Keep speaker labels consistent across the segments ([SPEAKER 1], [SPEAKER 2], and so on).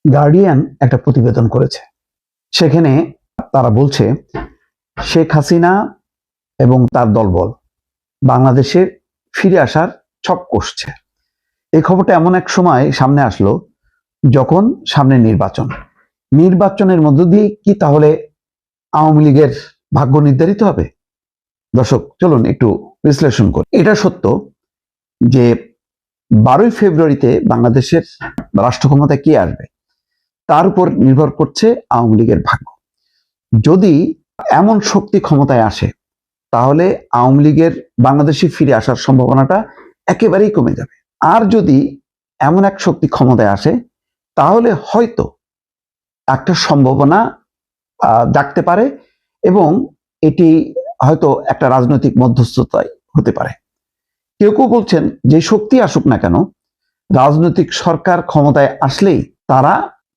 [SPEAKER 1] Guardian একটা প্রতিবেদন করেছে। সেখানে তারা বলছে শেখ হাসিনা এবং তার দলবল বাংলাদেশে ফিরে আসার ছক কষছে। এই খবরটা এমন এক সময় সামনে আসলো যখন সামনে নির্বাচনের মধ্য দিয়ে কি তাহলে আওয়ামী লীগের ভাগ্য নির্ধারিত হবে? দর্শক, চলুন একটু বিশ্লেষণ করি। এটা সত্য যে 12ই ফেব্রুয়ারিতে বাংলাদেশের রাষ্ট্র ক্ষমতায় কে আসবে তার উপর নির্ভর করছে আওয়ামী লীগের ভাগ্য। যদি এমন শক্তি ক্ষমতায় আসে তাহলে আওয়ামী লীগের বাংলাদেশে ফিরে আসার সম্ভাবনাটা একেবারেই কমে যাবে। আর যদি এমন এক শক্তি ক্ষমতায় আসে তাহলে হয়তো একটা সম্ভাবনা জাগতে পারে এবং এটি হয়তো একটা রাজনৈতিক মধ্যস্থতায় হতে পারে। কেউ কেউ বলছেন যে শক্তি আসুক না কেন, রাজনৈতিক সরকার ক্ষমতায় আসলেই তারা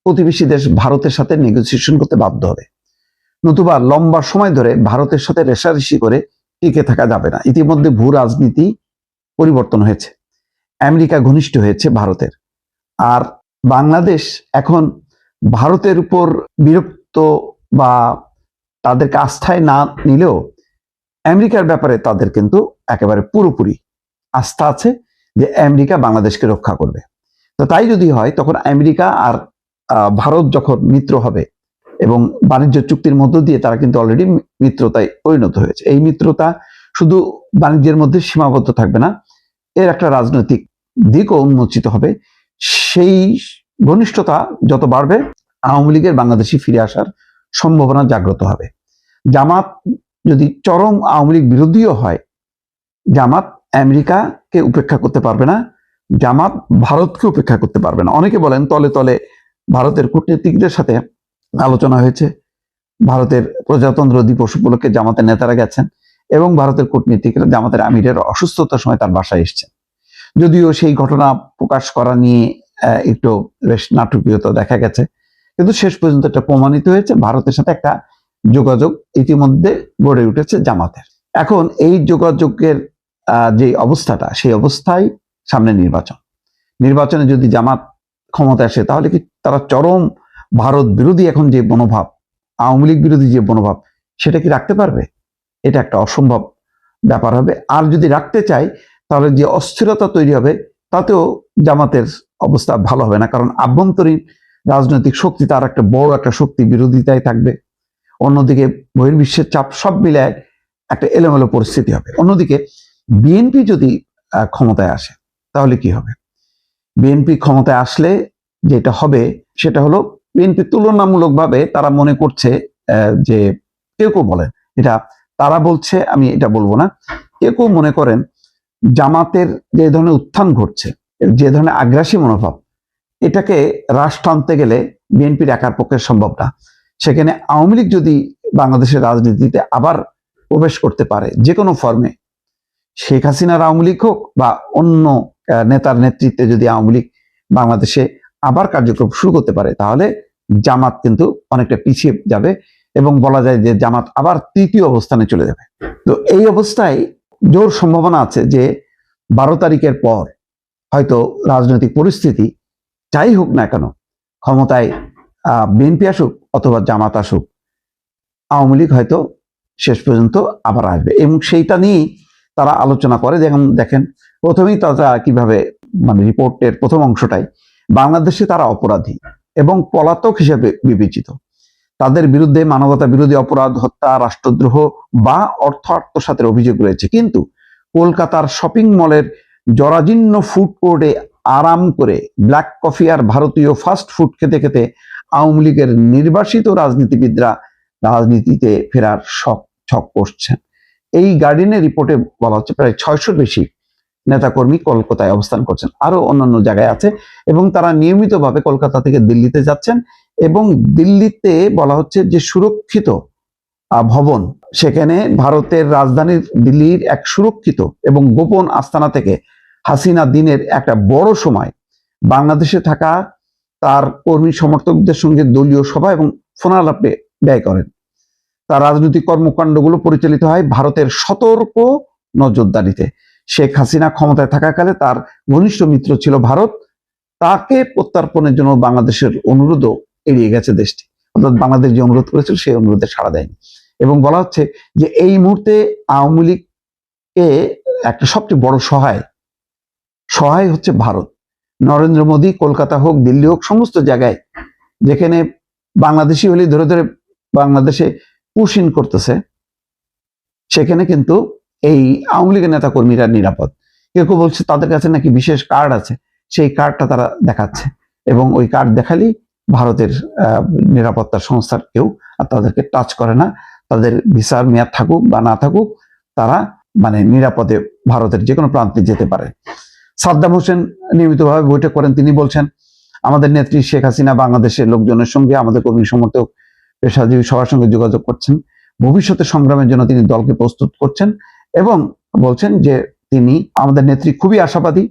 [SPEAKER 1] প্রতিবেশী দেশ ভারতের সাথে নেগোসিয়েশন করতে বাধ্য হবে, নতুবা লম্বা সময় ধরে ভারতের সাথে রেষারেষি করে টিকে থাকা যাবে না। ইতিমধ্যে ভূ রাজনীতি পরিবর্তন হয়েছে, আমেরিকা ঘনিষ্ঠ হয়েছে ভারতের, আর বাংলাদেশ এখন ভারতের উপর বিরক্ত বা তাদেরকে আস্থায় না নিলেও আমেরিকার ব্যাপারে তাদের কিন্তু একেবারে পুরোপুরি আস্থা আছে যে আমেরিকা বাংলাদেশকে রক্ষা করবে। তো তাই যদি হয় তখন আমেরিকা আর ভারত যখন মিত্র হবে এবং বাণিজ্য চুক্তির মধ্য দিয়ে তারা কিন্তু অলরেডি মিত্রতায় পরিণত হয়েছে। এই মিত্রতা শুধু বাণিজ্যের মধ্যে সীমাবদ্ধ থাকবে না, এর একটা রাজনৈতিক দিকও উন্মোচিত হবে। সেই ঘনিষ্ঠতা যত বাড়বে আওয়ামী লীগের বাংলাদেশে ফিরে আসার সম্ভাবনা জাগ্রত হবে। জামাত যদি চরম আওয়ামী লীগ বিরোধীও হয়, জামাত আমেরিকাকে উপেক্ষা করতে পারবে না, জামাত ভারতকে উপেক্ষা করতে পারবে না। অনেকে বলেন তলে তলে ভারতের কূটনীতিকদের সাথে আলোচনা হয়েছে, ভারতের প্রজাতন্ত্র দিবস উপলক্ষে জামাতের নেতারা গেছেন এবং ভারতের কূটনীতিকরা জামাতের আমিরের অসুস্থতার সময় তার বাসায় এসেছেন। যদিও সেই ঘটনা প্রকাশ করা নিয়ে একটু বেশ নাটকীয়তা দেখা গেছে, কিন্তু শেষ পর্যন্ত এটা প্রমাণিত হয়েছে ভারতের সাথে একটা যোগাযোগ ইতিমধ্যে গড়ে উঠেছে জামাতের। এখন এই যোগাযোগের যে অবস্থাটা, সেই অবস্থায় সামনে নির্বাচনে যদি জামাত ক্ষমতা আসে তাহলে কি তারা চরম ভারত বিরোধী এখন যে মনোভাব, আওয়ামী লীগ বিরোধী যে মনোভাব, সেটা কি রাখতে পারবে? এটা একটা অসম্ভব ব্যাপার হবে। আর যদি রাখতে চায় তাহলে যে অস্থিরতা তৈরি হবে তাতেও জামাতের অবস্থা ভালো হবে না, কারণ আভ্যন্তরীণ রাজনৈতিক শক্তি তার একটা বড় একটা শক্তি বিরোধিতায় থাকবে। অন্যদিকে বহির্বিশ্বের চাপ, সব মিলায় একটা এলোমেলো পরিস্থিতি হবে। অন্যদিকে বিএনপি যদি ক্ষমতায় আসে তাহলে কি হবে? বিএনপি ক্ষমতায় আসলে যেটা হবে সেটা হলো, বিএনপি তুলনামূলকভাবে তারা মনে করছে যে, কেউ কেউ বলেন এটা, তারা বলছে, আমি এটা বলবো না, কেউ কেউ মনে করেন জামাতের যে ধরনের উত্থান ঘটছে, যে ধরনের আগ্রাসী মনোভাব, এটাকে হ্রাস টানতে গেলে বিএনপির একার পক্ষে সম্ভব না। সেখানে আওয়ামী লীগ যদি বাংলাদেশের রাজনীতিতে আবার প্রবেশ করতে পারে যে কোনো ফর্মে, শেখ হাসিনার আওয়ামী লীগ হোক বা অন্য নেতার নেতৃত্বে যদি আওয়ামী লীগ বাংলাদেশে আবার কার্যক্রম শুরু করতে পারে তাহলে জামাত কিন্তু অনেকটা পিছিয়ে যাবে এবং বলা যায় যে জামাত আবার তৃতীয় অবস্থানে চলে যাবে। তো এই অবস্থায় জোর সম্ভাবনা আছে যে 12 তারিখের পর হয়তো রাজনৈতিক পরিস্থিতি যাই হোক না কেন, ক্ষমতায় বিএনপি আসুক অথবা জামাত আসুক, আওয়ামী লীগ হয়তো শেষ পর্যন্ত আবার আসবে এবং সেইটা নিয়েই তারা আলোচনা করে। যেমন দেখেন, প্রথমেই তারা কিভাবে, মানে রিপোর্টের প্রথম অংশটাই বাংলাদেশে তারা অপরাধী এবং পলাতক হিসেবে বিবেচিত, তাদের বিরুদ্ধে মানবতা বিরোধী অপরাধ, হত্যা, রাষ্ট্রদ্রোহ বা অর্থ আত্মসাতের অভিযোগ রয়েছে। কিন্তু কলকাতার শপিং মলের জরাজীর্ণ ফুড কোর্টে আরাম করে ব্ল্যাক কফি আর ভারতীয় ফাস্ট ফুড খেতে খেতে আওয়ামী লীগের নির্বাসিত রাজনীতিবিদরা রাজনীতিতে ফেরার ছক কষছেন। এই গার্ডিয়ানের রিপোর্টে বলা হচ্ছে প্রায় 600-র বেশি নেতাকর্মী কলকাতায় অবস্থান করছেন, আরো অন্যান্য জায়গায় আছে, এবং তারা নিয়মিতভাবে কলকাতা থেকে দিল্লিতে যাচ্ছেন এবং দিল্লিতে বলা হচ্ছে যে সুরক্ষিত ভবন, সেখানে ভারতের রাজধানীর দিল্লির এক সুরক্ষিত এবং গোপন আস্তানা থেকে হাসিনা দিনের একটা বড় সময় বাংলাদেশে থাকা তার কর্মী সমর্থকদের সঙ্গে দলীয় সভা এবং ফোনালাপে ব্যয় করেন। তার রাজনৈতিক কর্মকাণ্ডগুলো পরিচালিত হয় ভারতের সতর্ক নজরদারিতে। শেখ হাসিনা ক্ষমতায় থাকাকালে তার ঘনিষ্ঠ মিত্র ছিল ভারত, তাকে প্রত্যর্পণের জন্য বাংলাদেশের অনুরোধও এড়িয়ে গেছে দেশটি, অর্থাৎ বাংলাদেশ যে অনুরোধ করেছিল সেই অনুরোধে সাড়া দেয়নি। এবং বলা হচ্ছে যে এই মুহূর্তে আওয়ামী লীগকে একটা সবচেয়ে বড় সহায় হচ্ছে ভারত। নরেন্দ্র মোদী কলকাতা হোক, দিল্লি হোক, সমস্ত জায়গায় যেখানে বাংলাদেশি হলে ধরে ধরে বাংলাদেশে পুশ ইন করতেছে, সেখানে কিন্তু এই আওয়ামী লীগের নেতা কর্মীরা নিরাপদ। কেউ কেউ বলছে তাদের কাছে নাকি বিশেষ কার্ড আছে, সেই কার্ডটা তারা দেখাচ্ছে, এবং ওই কার্ড দেখালেই ভারতের নিরাপত্তা সংস্থার কেউ আর তাদেরকে টাচ করে না। তাদের ভিসার মেয়াদ থাকুক বা না থাকুক, তারা মানে নিরাপদে ভারতের যে কোনো প্রান্তে যেতে পারে। সাদ্দাম হোসেন নিয়মিতভাবে বৈঠক করেন। তিনি বলছেন, আমাদের নেত্রী শেখ হাসিনা বাংলাদেশের লোকজনের সঙ্গে, আমাদের কর্মী সমর্থক, পেশাজীবী সবার সঙ্গে যোগাযোগ করছেন, ভবিষ্যতে সংগ্রামের জন্য তিনি দলকে প্রস্তুত করছেন, এবং বলছেন যে তিনি, আমাদের নেত্রী খুবই আশাবাদী,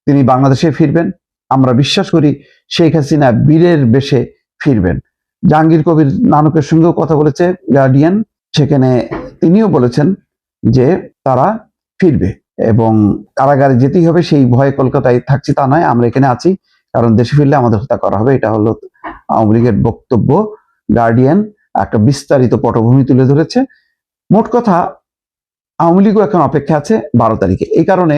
[SPEAKER 1] তিনি বাংলাদেশে ফিরবেন। আমরা বিশ্বাস করি শেখ হাসিনা বীরের বেশে ফিরবেন। জাহাঙ্গীর কবির নানকের সঙ্গেও কথা বলেছে গার্ডিয়ান, সেখানে তিনিও বলেছেন যে তারা ফিরবে এবং কারাগারে যেতেই হবে, সেই ভয়ে কলকাতায় থাকছি তা নয়, আমরা এখানে আছি, কারণ দেশে ফিরলে আমাদের হত্যা করা হবে। এটা হলো আওয়ামী লীগের বক্তব্য। গার্ডিয়ান একটা বিস্তারিত পটভূমি তুলে ধরেছে। মোট কথা, আওয়ামী লীগও এখন অপেক্ষা আছে 12 তারিখে। এই কারণে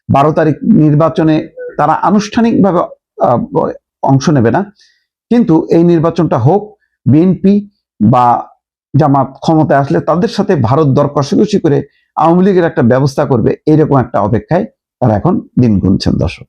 [SPEAKER 1] 12 তারিখ নির্বাচনে তারা আনুষ্ঠানিকভাবে অংশ নেবে না, কিন্তু এই নির্বাচনটা হোক, বিএনপি বা জামাত ক্ষমতায় আসলে তাদের সাথে ভারত দর কষাকষি করে আওয়ামী লীগের একটা ব্যবস্থা করবে, এরকম একটা অপেক্ষায় তারা এখন দিন গুনছেন। দর্শক।